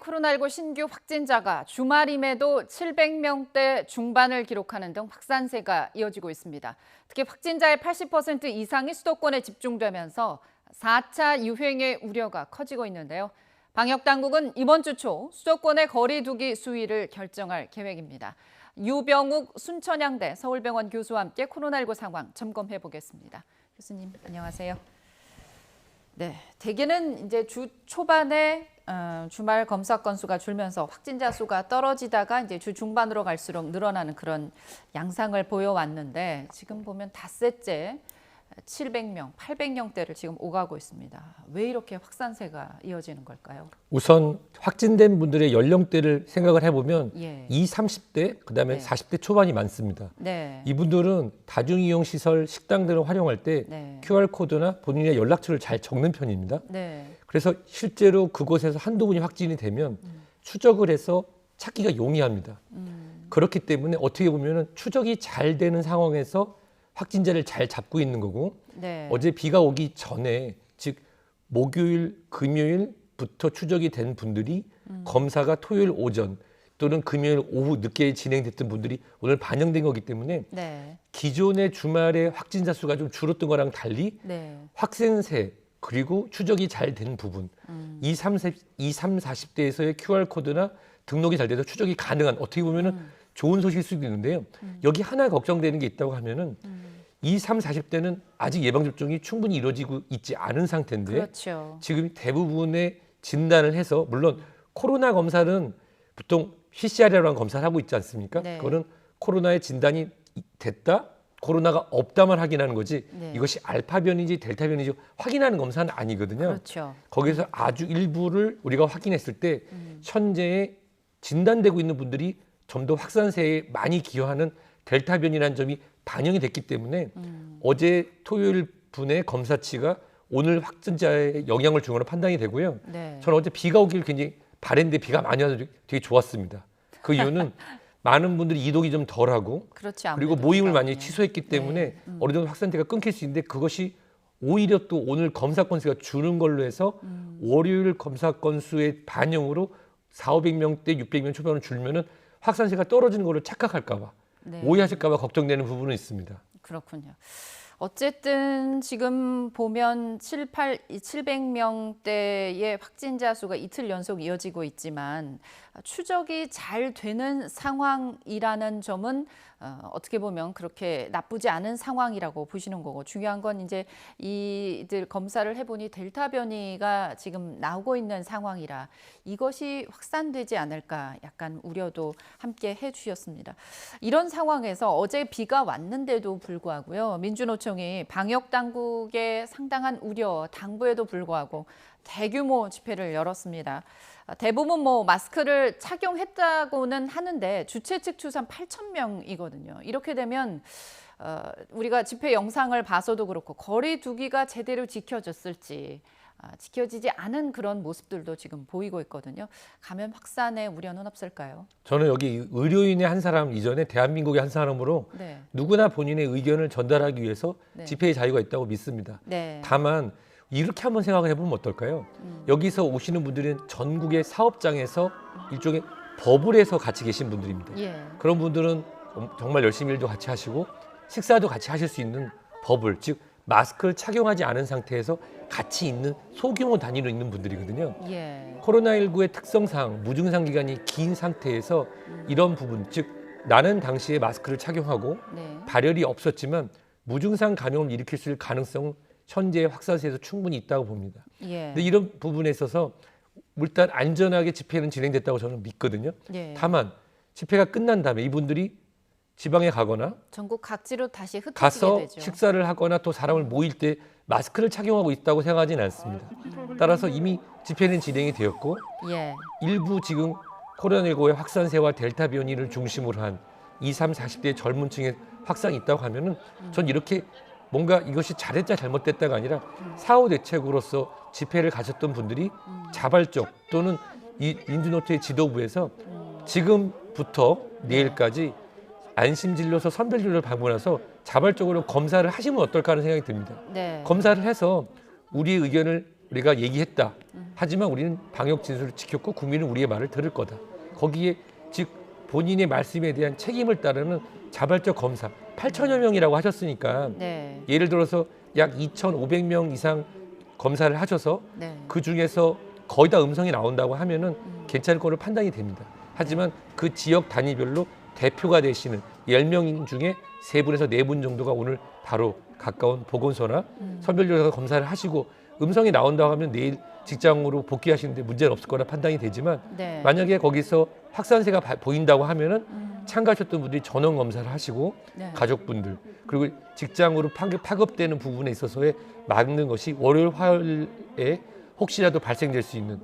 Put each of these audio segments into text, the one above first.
코로나19 신규 확진자가 주말임에도 700명대 중반을 기록하는 등 확산세가 이어지고 있습니다. 특히 확진자의 80% 이상이 수도권에 집중되면서 4차 유행의 우려가 커지고 있는데요. 방역당국은 이번 주 초 수도권의 거리 두기 수위를 결정할 계획입니다. 유병욱 순천향대 서울병원 교수와 함께 코로나19 상황 점검해 보겠습니다. 교수님, 안녕하세요. 네, 대개는 이제 주 초반에 주말 검사 건수가 줄면서 확진자 수가 떨어지다가 이제 주 중반으로 갈수록 늘어나는 그런 양상을 보여왔는데 지금 보면 닷새째 700명, 800명대를 지금 오가고 있습니다. 왜 이렇게 확산세가 이어지는 걸까요? 우선 확진된 분들의 연령대를 생각을 해보면 예. 20, 30대, 그다음에 네. 40대 초반이 많습니다. 네. 이분들은 다중이용시설, 식당 등을 활용할 때 네. QR코드나 본인의 연락처를 잘 적는 편입니다. 네. 그래서 실제로 그곳에서 한두 분이 확진이 되면 추적을 해서 찾기가 용이합니다. 그렇기 때문에 어떻게 보면 추적이 잘 되는 상황에서 확진자를 잘 잡고 있는 거고 네. 어제 비가 오기 전에 즉 목요일, 금요일부터 추적이 된 분들이 검사가 토요일 오전 또는 금요일 오후 늦게 진행됐던 분들이 오늘 반영된 거기 때문에 네. 기존의 주말에 확진자 수가 좀 줄었던 거랑 달리 네. 확산세 그리고 추적이 잘 된 부분 20, 40대에서의 QR코드나 등록이 잘 돼서 추적이 가능한 어떻게 보면은 좋은 소식일 수도 있는데요. 여기 하나 걱정되는 게 있다고 하면은 20, 40대는 아직 예방접종이 충분히 이루어지고 있지 않은 상태인데 그렇죠. 지금 대부분의 진단을 해서 물론 코로나 검사는 보통 PCR이라는 검사를 하고 있지 않습니까? 네. 그거는 코로나의 진단이 됐다, 코로나가 없다만 확인하는 거지 네. 이것이 알파 변이지 델타 변이지 확인하는 검사는 아니거든요. 그렇죠. 거기서 아주 일부를 우리가 확인했을 때 현재에 진단되고 있는 분들이 좀 더 확산세에 많이 기여하는 델타 변이라는 점이 반영이 됐기 때문에 어제 토요일 분의 검사치가 오늘 확진자에 영향을 준 걸로 판단이 되고요. 네. 저는 어제 비가 오길 굉장히 바랬는데 비가 많이 와서 되게 좋았습니다. 그 이유는 많은 분들이 이동이 좀 덜하고 그렇지 그리고 아무래도 모임을 비가 많이 오면. 취소했기 때문에 네. 어느 정도 확산세가 끊길 수 있는데 그것이 오히려 또 오늘 검사 건수가 주는 걸로 해서 월요일 검사 건수의 반영으로 400~500명대 600명 초반으로 줄면은 확산세가 떨어지는 걸로 착각할까 봐 네. 오해하실까 봐 걱정되는 부분은 있습니다. 그렇군요. 어쨌든 지금 보면 700명대의 확진자 수가 이틀 연속 이어지고 있지만 추적이 잘 되는 상황이라는 점은 어떻게 보면 그렇게 나쁘지 않은 상황이라고 보시는 거고 중요한 건 이제 이들 검사를 해보니 델타 변이가 지금 나오고 있는 상황이라 이것이 확산되지 않을까 약간 우려도 함께 해주셨습니다. 이런 상황에서 어제 비가 왔는데도 불구하고요. 민주노총이 방역 당국의 상당한 우려, 당부에도 불구하고 대규모 집회를 열었습니다. 대부분 마스크를 착용했다고는 하는데 주최 측 추산 8,000명이거든요. 이렇게 되면 우리가 집회 영상을 봐서도 그렇고 거리 두기가 제대로 지켜졌을지 지켜지지 않은 그런 모습들도 지금 보이고 있거든요. 감염 확산의 우려는 없을까요? 저는 여기 의료인의 한 사람 이전에 대한민국의 한 사람으로 네. 누구나 본인의 의견을 전달하기 위해서 네. 집회의 자유가 있다고 믿습니다. 네. 다만 이렇게 한번 생각을 해보면 어떨까요? 여기서 오시는 분들은 전국의 사업장에서 일종의 버블에서 같이 계신 분들입니다. 예. 그런 분들은 정말 열심히 일도 같이 하시고 식사도 같이 하실 수 있는 버블, 즉 마스크를 착용하지 않은 상태에서 같이 있는 소규모 단위로 있는 분들이거든요. 예. 코로나19의 특성상 무증상 기간이 긴 상태에서 이런 부분, 즉 나는 당시에 마스크를 착용하고 네. 발열이 없었지만 무증상 감염을 일으킬 수 있을 가능성은 현재의 확산세에서 충분히 있다고 봅니다. 예. 근데 이런 부분에 있어서 일단 안전하게 집회는 진행됐다고 저는 믿거든요. 예. 다만 집회가 끝난 다음에 이분들이 지방에 가거나 전국 각지로 다시 흩어지게 가서 되죠. 식사를 하거나 또 사람을 모일 때 마스크를 착용하고 있다고 생각하지는 않습니다. 따라서 이미 집회는 진행이 되었고 예. 일부 지금 코로나19의 확산세와 델타 변이를 중심으로 한 20, 30, 40대 젊은 층의 확산이 있다고 하면은 전 이렇게 뭔가 이것이 잘했다 잘못됐다가 아니라 사후 대책으로서 집회를 가셨던 분들이 자발적 또는 이 민주노총의 지도부에서 지금부터 내일까지 안심진료소 선별진료를 방문해서 자발적으로 검사를 하시면 어떨까 하는 생각이 듭니다. 네. 검사를 해서 우리의 의견을 우리가 얘기했다. 하지만 우리는 방역 진술을 지켰고 국민은 우리의 말을 들을 거다. 거기에 즉 본인의 말씀에 대한 책임을 따르는 자발적 검사 8천여 명이라고 하셨으니까 네. 예를 들어서 약 2,500명 이상 검사를 하셔서 네. 그 중에서 거의 다 음성이 나온다고 하면은 괜찮을 거로 판단이 됩니다. 하지만 그 지역 단위별로 대표가 되시는 10명 중에 3분에서 4분 정도가 오늘 바로 가까운 보건소나 선별조사 검사를 하시고 음성이 나온다고 하면 내일 직장으로 복귀하시는데 문제는 없을 거라 판단이 되지만 네. 만약에 거기서 확산세가 보인다고 하면은 참가하셨던 분들이 전원 검사를 하시고 네. 가족분들 그리고 직장으로 파급되는 부분에 있어서의 막는 것이 월요일 화요일에 혹시라도 발생될 수 있는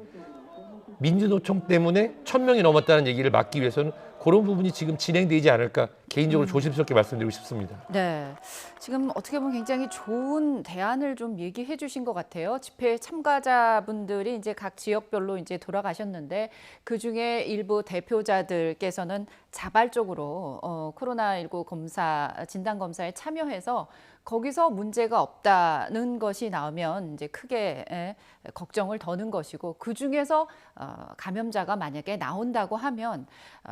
민주노총 때문에 1,000명이 넘었다는 얘기를 막기 위해서는 그런 부분이 지금 진행되지 않을까 개인적으로 조심스럽게 말씀드리고 싶습니다. 네, 지금 어떻게 보면 굉장히 좋은 대안을 좀 얘기해 주신 것 같아요. 집회 참가자분들이 이제 각 지역별로 이제 돌아가셨는데 그 중에 일부 대표자들께서는 자발적으로 코로나19 검사 진단 검사에 참여해서 거기서 문제가 없다는 것이 나오면 이제 크게 걱정을 더는 것이고 그 중에서 감염자가 만약에 나온다고 하면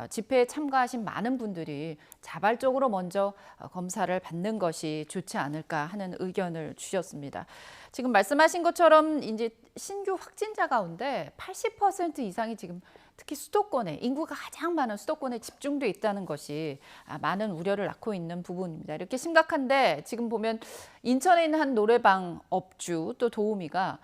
집회에 참가하신 많은 분들이 자발적으로 먼저 검사를 받는 것이 좋지 않을까 하는 의견을 주셨습니다. 지금 말씀하신 것처럼 이제 신규 확진자 가운데 80% 이상이 지금 특히 수도권에 인구가 가장 많은 수도권에 집중돼 있다는 것이 많은 우려를 낳고 있는 부분입니다. 이렇게 심각한데 지금 보면 인천에 있는 한 노래방 업주 또 도우미가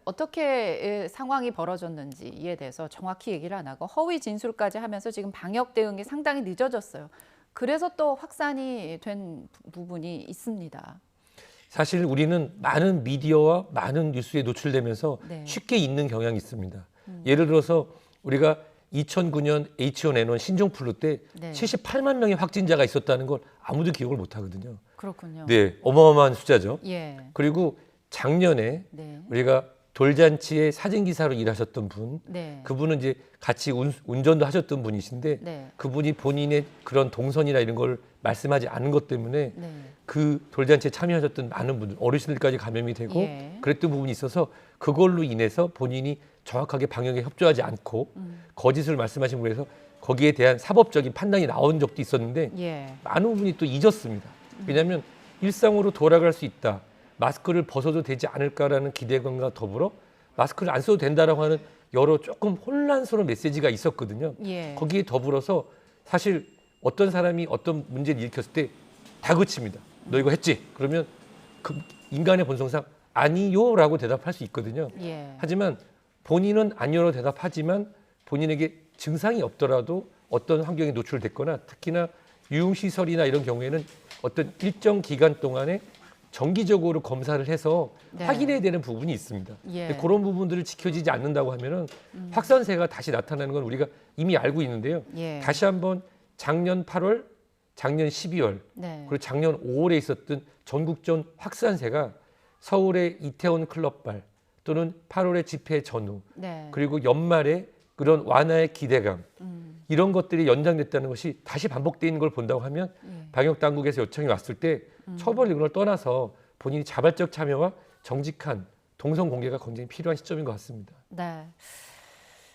어떻게 상황이 벌어졌는지 이에 대해서 정확히 얘기를 안 하고 허위 진술까지 하면서 지금 방역 대응이 상당히 늦어졌어요. 그래서 또 확산이 된 부분이 있습니다. 사실 우리는 많은 미디어와 많은 뉴스에 노출되면서 네. 쉽게 잊는 경향이 있습니다. 예를 들어서 우리가 2009년 H1N1 신종플루 때 네. 78만 명의 확진자가 있었다는 걸 아무도 기억을 못 하거든요. 그렇군요. 네, 어마어마한 숫자죠. 예. 그리고 작년에 네. 우리가 돌잔치에 사진기사로 일하셨던 분, 네. 그분은 이제 같이 운전도 하셨던 분이신데 네. 그분이 본인의 그런 동선이나 이런 걸 말씀하지 않은 것 때문에 네. 그 돌잔치에 참여하셨던 많은 분들, 어르신들까지 감염이 되고 예. 그랬던 부분이 있어서 그걸로 인해서 본인이 정확하게 방역에 협조하지 않고 거짓을 말씀하신 분에서 거기에 대한 사법적인 판단이 나온 적도 있었는데 예. 많은 부분이 또 잊었습니다. 왜냐하면 일상으로 돌아갈 수 있다. 마스크를 벗어도 되지 않을까라는 기대감과 더불어 마스크를 안 써도 된다라고 하는 여러 조금 혼란스러운 메시지가 있었거든요. 예. 거기에 더불어서 사실 어떤 사람이 어떤 문제를 일으켰을 때 다그칩니다. 너 이거 했지? 그러면 그 인간의 본성상 아니요라고 대답할 수 있거든요. 예. 하지만 본인은 아니요로 대답하지만 본인에게 증상이 없더라도 어떤 환경에 노출됐거나 특히나 유흥시설이나 이런 경우에는 어떤 일정 기간 동안에 정기적으로 검사를 해서 네. 확인해야 되는 부분이 있습니다. 예. 근데 그런 부분들을 지켜지지 않는다고 하면은 확산세가 다시 나타나는 건 우리가 이미 알고 있는데요. 예. 다시 한번 작년 8월, 작년 12월, 네. 그리고 작년 5월에 있었던 전국전 확산세가 서울의 이태원 클럽발 또는 8월의 집회 전후 네. 그리고 연말에 그런 완화의 기대감 이런 것들이 연장됐다는 것이 다시 반복되는 걸 본다고 하면 방역 당국에서 요청이 왔을 때 처벌 이런 걸 떠나서 본인이 자발적 참여와 정직한 동선 공개가 굉장히 필요한 시점인 것 같습니다. 네.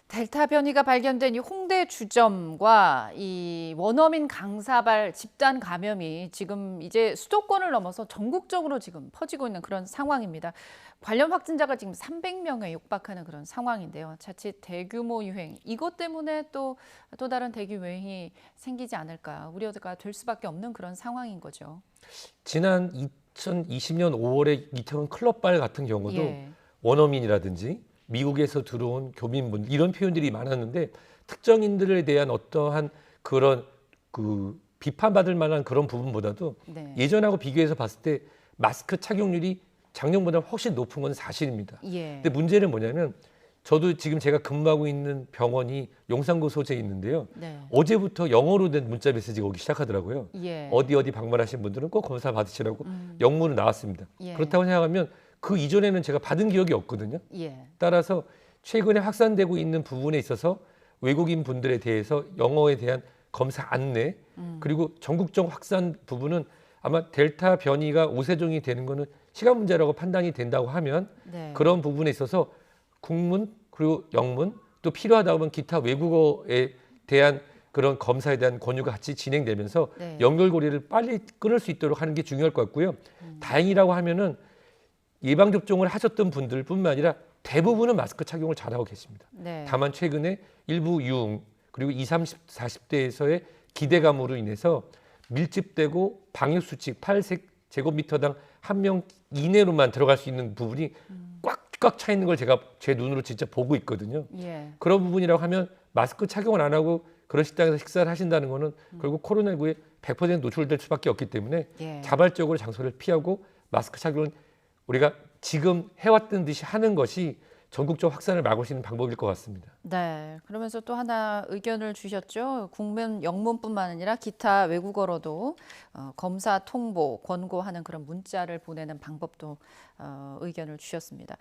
델타 변이가 발견된 이 홍대 주점과 이 원어민 강사발 집단 감염이 지금 이제 수도권을 넘어서 전국적으로 지금 퍼지고 있는 그런 상황입니다. 관련 확진자가 지금 300명에 육박하는 그런 상황인데요. 자칫 대규모 유행, 이것 때문에 또 다른 대규모 유행이 생기지 않을까 우려가 될 수밖에 없는 그런 상황인 거죠. 지난 2020년 5월에 이태원 클럽발 같은 경우도 예. 원어민이라든지 미국에서 들어온 교민분 이런 표현들이 많았는데 특정인들에 대한 어떠한 그런 그 비판받을 만한 그런 부분보다도 네. 예전하고 비교해서 봤을 때 마스크 착용률이 작년보다 훨씬 높은 건 사실입니다. 예. 근데 문제는 뭐냐면 저도 지금 제가 근무하고 있는 병원이 용산구 소재에 있는데요. 네. 어제부터 영어로 된 문자 메시지가 오기 시작하더라고요. 예. 어디 방문하신 분들은 꼭 검사 받으시라고 영문으로 나왔습니다. 예. 그렇다고 생각하면 그 이전에는 제가 받은 기억이 없거든요. 예. 따라서 최근에 확산되고 있는 부분에 있어서 외국인 분들에 대해서 영어에 대한 검사 안내 그리고 전국적 확산 부분은 아마 델타 변이가 우세종이 되는 거는 시간 문제라고 판단이 된다고 하면 네. 그런 부분에 있어서 국문 그리고 영문 또 필요하다고 하면 기타 외국어에 대한 그런 검사에 대한 권유가 같이 진행되면서 네. 연결고리를 빨리 끊을 수 있도록 하는 게 중요할 것 같고요. 다행이라고 하면은 예방접종을 하셨던 분들뿐만 아니라 대부분은 마스크 착용을 잘하고 계십니다. 네. 다만 최근에 일부 유흥 그리고 20, 30, 40대에서의 기대감으로 인해서 밀집되고 방역수칙 8제곱미터당 한 명 이내로만 들어갈 수 있는 부분이 꽉꽉 차 있는 걸 제가 제 눈으로 진짜 보고 있거든요. 예. 그런 부분이라고 하면 마스크 착용을 안 하고 그런 식당에서 식사를 하신다는 거는 결국 코로나19에 100% 노출될 수밖에 없기 때문에 예. 자발적으로 장소를 피하고 마스크 착용은 우리가 지금 해왔던 듯이 하는 것이 전국적 확산을 막을 수 있는 방법일 것 같습니다. 네. 그러면서 또 하나 의견을 주셨죠. 국문 영문뿐만 아니라 기타 외국어로도 검사 통보, 권고하는 그런 문자를 보내는 방법도 의견을 주셨습니다.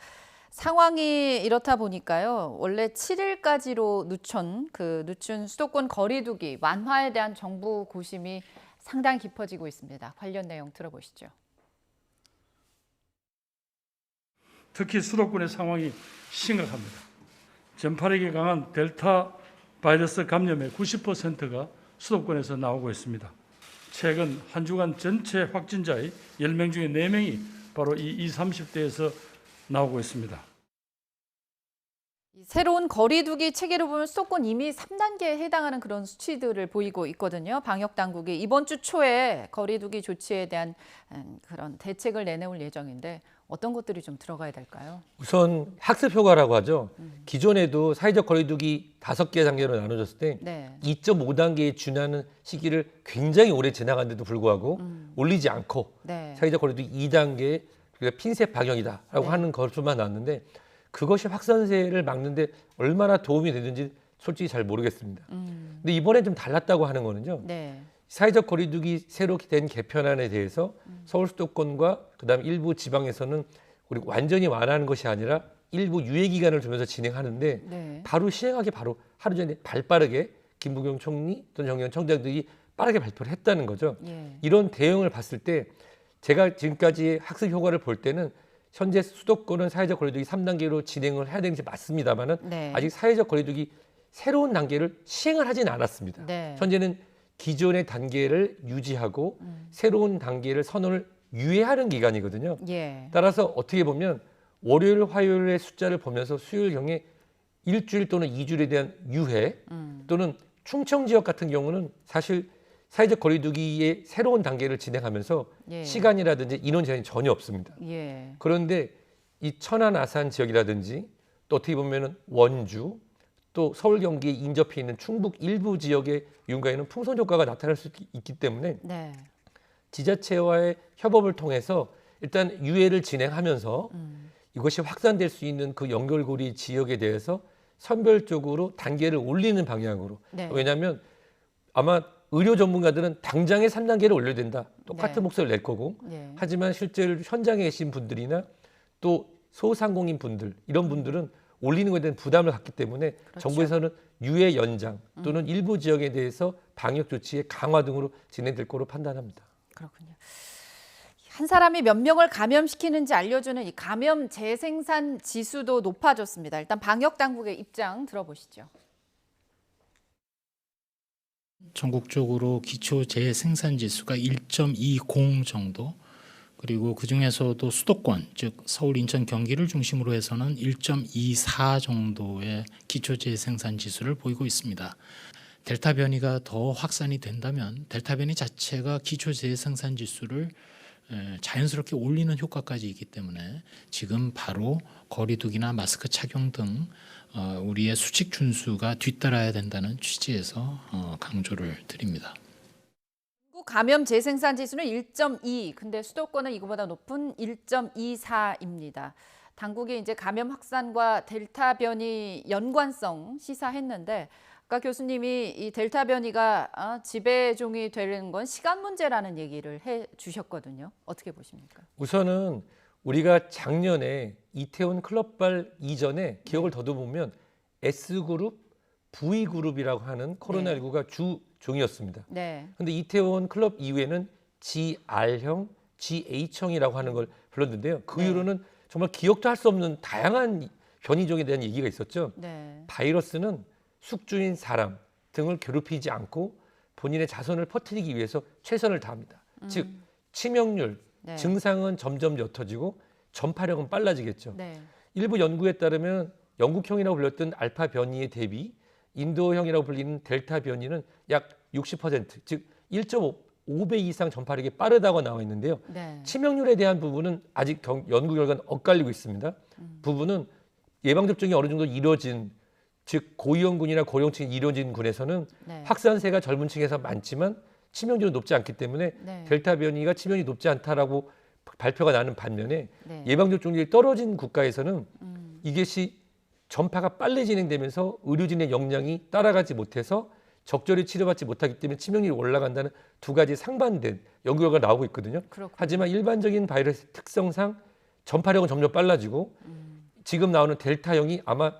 상황이 이렇다 보니까요. 원래 7일까지로 늦춘 수도권 거리두기 완화에 대한 정부 고심이 상당히 깊어지고 있습니다. 관련 내용 들어보시죠. 특히 수도권의 상황이 심각합니다. 전파력이 강한 델타 바이러스 감염의 90%가 수도권에서 나오고 있습니다. 최근 한 주간 전체 확진자의 10명 중에 4명이 바로 이 20, 30대에서 나오고 있습니다. 새로운 거리두기 체계로 보면 수도권 이미 3단계에 해당하는 그런 수치들을 보이고 있거든요. 방역 당국이 이번 주 초에 거리두기 조치에 대한 그런 대책을 내놓을 예정인데 어떤 것들이 좀 들어가야 될까요? 우선 학습 효과라고 하죠. 기존에도 사회적 거리두기 5개 단계로 나눠졌을 때 네. 2.5단계에 준하는 시기를 굉장히 오래 지나갔는데도 불구하고 올리지 않고 네. 사회적 거리두기 2단계에 핀셋 방역이다라고 네. 하는 것으로만 나왔는데 그것이 확산세를 막는데 얼마나 도움이 되는지 솔직히 잘 모르겠습니다. 근데 이번에 좀 달랐다고 하는 거는요. 네. 사회적 거리두기 새로 된 개편안에 대해서 서울 수도권과 그다음 일부 지방에서는 우리 완전히 완화하는 것이 아니라 일부 유예 기간을 두면서 진행하는데 네. 바로 시행하기 바로 하루 전에 발빠르게 김부겸 총리 또는 정의원 청장들이 빠르게 발표를 했다는 거죠. 예. 이런 대응을 봤을 때 제가 지금까지 학습 효과를 볼 때는 현재 수도권은 사회적 거리두기 3단계로 진행을 해야 되는 게 맞습니다만은 네. 아직 사회적 거리두기 새로운 단계를 시행을 하진 않았습니다. 네. 현재는 기존의 단계를 유지하고 새로운 단계를 선언을 유예하는 기간이거든요. 예. 따라서 어떻게 보면 월요일, 화요일의 숫자를 보면서 수요일경에 일주일 또는 2주일에 대한 유예 또는 충청 지역 같은 경우는 사실 사회적 거리두기의 새로운 단계를 진행하면서 예. 시간이라든지 인원 제한이 전혀 없습니다. 예. 그런데 이 천안 아산 지역이라든지 또 어떻게 보면은 원주 또 서울 경기에 인접해 있는 충북 일부 지역의 윤가에는 풍선 효과가 나타날 수 있기 때문에 네. 지자체와의 협업을 통해서 일단 유예를 진행하면서 이것이 확산될 수 있는 그 연결고리 지역에 대해서 선별적으로 단계를 올리는 방향으로. 네. 왜냐하면 아마 의료 전문가들은 당장에 3단계를 올려야 된다. 똑같은 네. 목소리를 낼 거고. 예. 하지만 실제로 현장에 계신 분들이나 또 소상공인 분들 이런 분들은 올리는 것에 대한 부담을 갖기 때문에 그렇죠. 정부에서는 유예 연장 또는 일부 지역에 대해서 방역 조치의 강화 등으로 진행될 거로 판단합니다. 그렇군요. 한 사람이 몇 명을 감염시키는지 알려주는 이 감염 재생산 지수도 높아졌습니다. 일단 방역 당국의 입장 들어보시죠. 전국적으로 기초 재생산 지수가 1.20 정도, 그리고 그 중에서도 수도권, 즉 서울, 인천, 경기를 중심으로 해서는 1.24 정도의 기초 재생산 지수를 보이고 있습니다. 델타 변이가 더 확산이 된다면 델타 변이 자체가 기초 재생산 지수를 자연스럽게 올리는 효과까지 있기 때문에 지금 바로 거리두기나 마스크 착용 등 우리의 수칙 준수가 뒤따라야 된다는 취지에서 강조를 드립니다. 감염 재생산 지수는 1.2, 근데 수도권은 이거보다 높은 1.24입니다. 당국이 이제 감염 확산과 델타 변이 연관성 시사했는데 아까 교수님이 이 델타 변이가 지배종이 되는 건 시간 문제라는 얘기를 해 주셨거든요. 어떻게 보십니까? 우선은 우리가 작년에 이태원 클럽발 이전에 기억을 더듬으면 S그룹, V그룹이라고 하는 코로나19가 주 종이었습니다. 네. 근데 이태원 클럽 이후에는 GR형, GH형이라고 하는 걸 불렀는데요. 그 네. 이후로는 정말 기억도 할 수 없는 다양한 변이종에 대한 얘기가 있었죠. 네. 바이러스는 숙주인 사람 등을 괴롭히지 않고 본인의 자손을 퍼뜨리기 위해서 최선을 다합니다. 즉 치명률, 네. 증상은 점점 옅어지고 전파력은 빨라지겠죠. 네. 일부 일부 연구에 따르면 영국형이라고 불렸던 알파 변이에 대비 인도형이라고 불리는 델타 변이는 약 60%, 즉 1.5배 이상 전파력이 빠르다고 나와 있는데요. 네. 치명률에 대한 부분은 아직 연구 결과는 엇갈리고 있습니다. 부분은 예방접종이 어느 정도 이루어진, 즉 고위험군이나 고령층이 이루어진 군에서는 네. 확산세가 젊은 층에서 많지만 치명률은 높지 않기 때문에 네. 델타 변이가 치명률이 높지 않다라고 발표가 나는 반면에 네. 예방접종률이 떨어진 국가에서는 이것이 전파가 빨리 진행되면서 의료진의 역량이 따라가지 못해서 적절히 치료받지 못하기 때문에 치명률이 올라간다는 두 가지 상반된 연구 결과가 나오고 있거든요. 그렇군요. 하지만 일반적인 바이러스 특성상 전파력은 점점 빨라지고 지금 나오는 델타형이 아마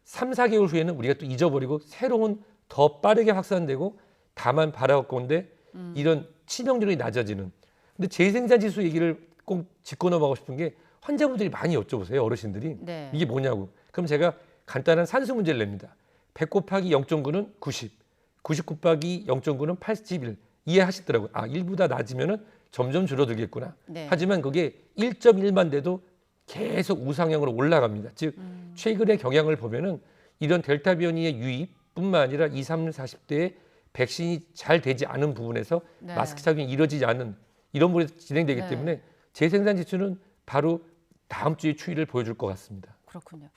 3, 4개월 후에는 우리가 또 잊어버리고 새로운 더 빠르게 확산되고 다만 바라건대 이런 치명률이 낮아지는. 근데 재생산 지수 얘기를 꼭 짚고 넘어가고 싶은 게 환자분들이 많이 여쭤보세요. 어르신들이. 네. 이게 뭐냐고. 그럼 제가 간단한 산수 문제를 냅니다. 100 곱하기 0.9는 90, 90 곱하기 0.9는 81. 이해하시더라고요. 아, 1보다 낮으면 점점 줄어들겠구나. 네. 하지만 그게 1.1만 돼도 계속 우상향으로 올라갑니다. 즉 최근의 경향을 보면은 이런 델타 변이의 유입뿐만 아니라 20, 30, 40대에 백신이 잘 되지 않은 부분에서 네. 마스크 착용이 이루어지지 않는 이런 부분이 진행되기 네. 때문에 재생산 지수는 바로 다음 주에 추이를 보여줄 것 같습니다. 그렇군요.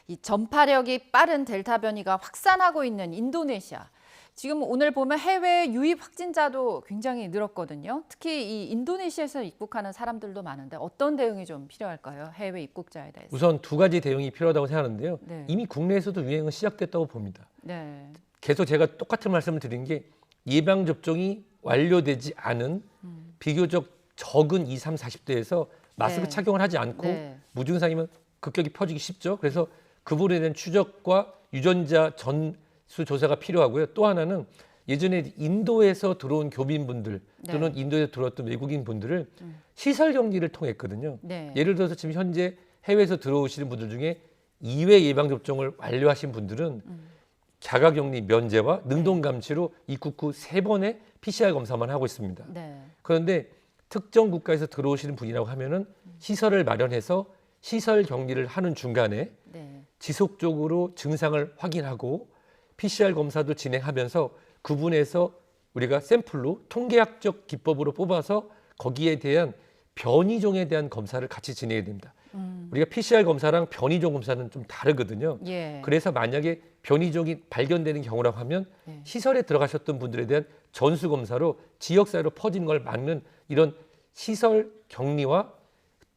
이 전파력이 빠른 델타 변이가 확산하고 있는 인도네시아. 지금 오늘 보면 해외 유입 확진자도 굉장히 늘었거든요. 특히 이 인도네시아에서 입국하는 사람들도 많은데 어떤 대응이 좀 필요할까요? 해외 입국자에 대해서. 우선 두 가지 대응이 필요하다고 생각하는데요. 네. 이미 국내에서도 유행은 시작됐다고 봅니다. 네. 계속 제가 똑같은 말씀을 드린 게 예방 접종이 완료되지 않은 비교적 적은 20, 30, 40대에서 마스크 네. 착용을 하지 않고 네. 무증상이면 급격히 퍼지기 쉽죠. 그래서 그 부분에 대한 추적과 유전자 전수 조사가 필요하고요. 또 하나는 예전에 인도에서 들어온 교민분들 또는 네. 인도에서 들어왔던 외국인 분들을 시설 격리를 통했거든요. 네. 예를 들어서 지금 현재 해외에서 들어오시는 분들 중에 2회 예방 접종을 완료하신 분들은 자가격리 면제와 능동 감시로 입국 후 3번의 PCR 검사만 하고 있습니다. 네. 그런데 특정 국가에서 들어오시는 분이라고 하면은 시설을 마련해서 시설 격리를 하는 중간에 네. 지속적으로 증상을 확인하고 PCR 검사도 진행하면서 그분에서 우리가 샘플로 통계학적 기법으로 뽑아서 거기에 대한 변이종에 대한 검사를 같이 진행해야 됩니다. 우리가 PCR 검사랑 변이종 검사는 좀 다르거든요. 예. 그래서 만약에 변이종이 발견되는 경우라고 하면 네. 시설에 들어가셨던 분들에 대한 전수 검사로 지역사회로 퍼지는 걸 막는 이런 시설 격리와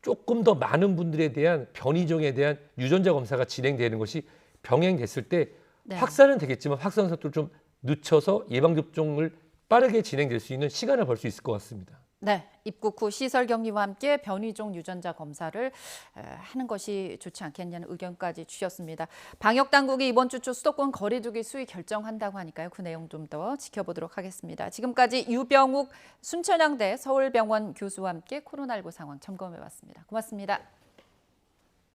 조금 더 많은 분들에 대한 변이종에 대한 유전자 검사가 진행되는 것이 병행됐을 때 네. 확산은 되겠지만 확산 속도를 좀 늦춰서 예방접종을 빠르게 진행될 수 있는 시간을 벌 수 있을 것 같습니다. 네, 입국 후 시설 격리와 함께 변이종 유전자 검사를 하는 것이 좋지 않겠냐는 의견까지 주셨습니다. 방역 당국이 이번 주 초 수도권 거리두기 수위 결정한다고 하니까요. 그 내용 좀 더 지켜보도록 하겠습니다. 지금까지 유병욱 순천향대 서울병원 교수와 함께 코로나19 상황 점검해봤습니다. 고맙습니다.